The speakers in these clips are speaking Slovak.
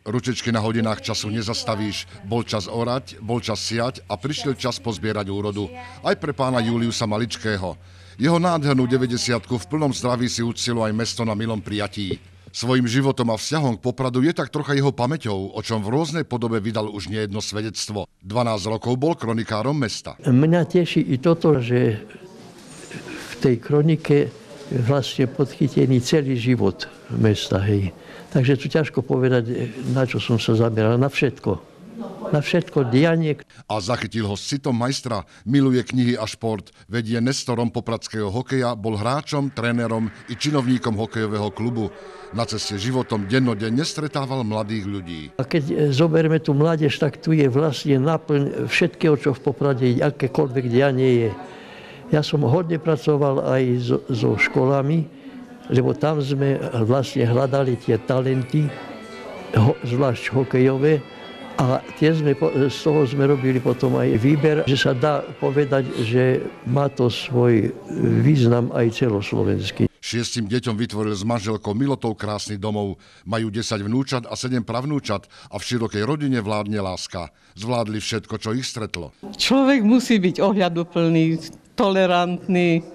Ručičky na hodinách času nezastavíš. Bol čas orať, bol čas siať a prišiel čas pozbierať úrodu. Aj pre pána Juliusa Maličkého. Jeho nádhernú 90-ku v plnom zdraví si uctilo aj mesto na milom prijatí. Svojím životom a vzťahom k Popradu je tak trocha jeho pamäťou, o čom v rôznej podobe vydal už nejedno svedectvo. 12 rokov bol kronikárom mesta. Mňa teší i toto, že v tej kronike vlastne podchytený celý život mesta, hej. Takže tu ťažko povedať, na čo som sa zameral. Na všetko. Na všetko dianie. A zachytil ho s citom majstra, miluje knihy a šport, vedie nestorom popradského hokeja, bol hráčom, trénerom i činovníkom hokejového klubu. Na ceste životom dennodenne stretával mladých ľudí. A keď zoberme tú mládež, tak tu je vlastne náplň všetkého, čo v Poprade, akékoľvek dianie je. Ja som hodne pracoval aj so školami, lebo tam sme vlastne hľadali tie talenty, zvlášť hokejové, a z toho sme robili potom aj výber, že sa dá povedať, že má to svoj význam aj celoslovenský. 6 deťom vytvoril s manželkou Milotou krásny domov. Majú 10 vnúčat a 7 pravnúčat a v širokej rodine vládne láska. Zvládli všetko, čo ich stretlo. Človek musí byť ohľaduplný, tolerantný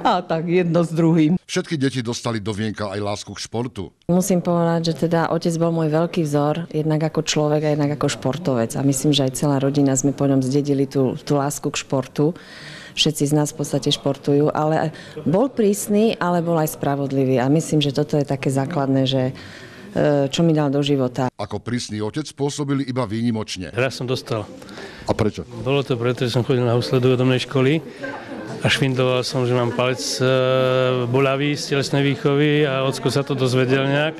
a tak jedno s druhým. Všetky deti dostali do vienka aj lásku k športu. Musím povedať, že teda otec bol môj veľký vzor, jednak ako človek a jednak ako športovec. A myslím, že aj celá rodina sme po ňom zdedili tú lásku k športu. Všetci z nás v podstate športujú, ale bol prísny, ale bol aj spravodlivý. A myslím, že toto je také základné, že čo mi dal do života. Ako prísny otec pôsobili iba výnimočne. Raz som dostal. A prečo? Bolo to preto, že som chodil na husle do domnej školy a švindloval som, že mám palec boľavý z telesnej výchovy a ocko sa to dozvedel nejak.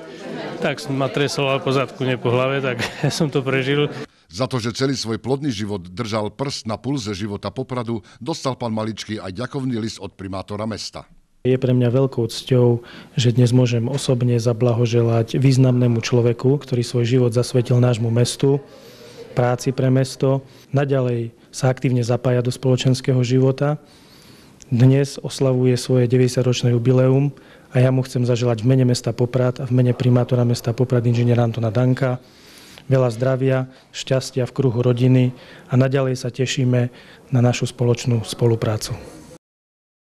Tak som ma tresol po zadku, nie po hlave, tak som to prežil. Za to, že celý svoj plodný život držal prst na pulze života Popradu, dostal pán Maličký aj ďakovný list od primátora mesta. Je pre mňa veľkou cťou, že dnes môžem osobne zablahoželať významnému človeku, ktorý svoj život zasvetil nášmu mestu, práci pre mesto, naďalej sa aktívne zapája do spoločenského života. Dnes oslavuje svoje 90-ročné jubileum a ja mu chcem zaželať v mene mesta Poprad a v mene primátora mesta Poprad inžiniera Antona Danka veľa zdravia, šťastia v kruhu rodiny a naďalej sa tešíme na našu spoločnú spoluprácu.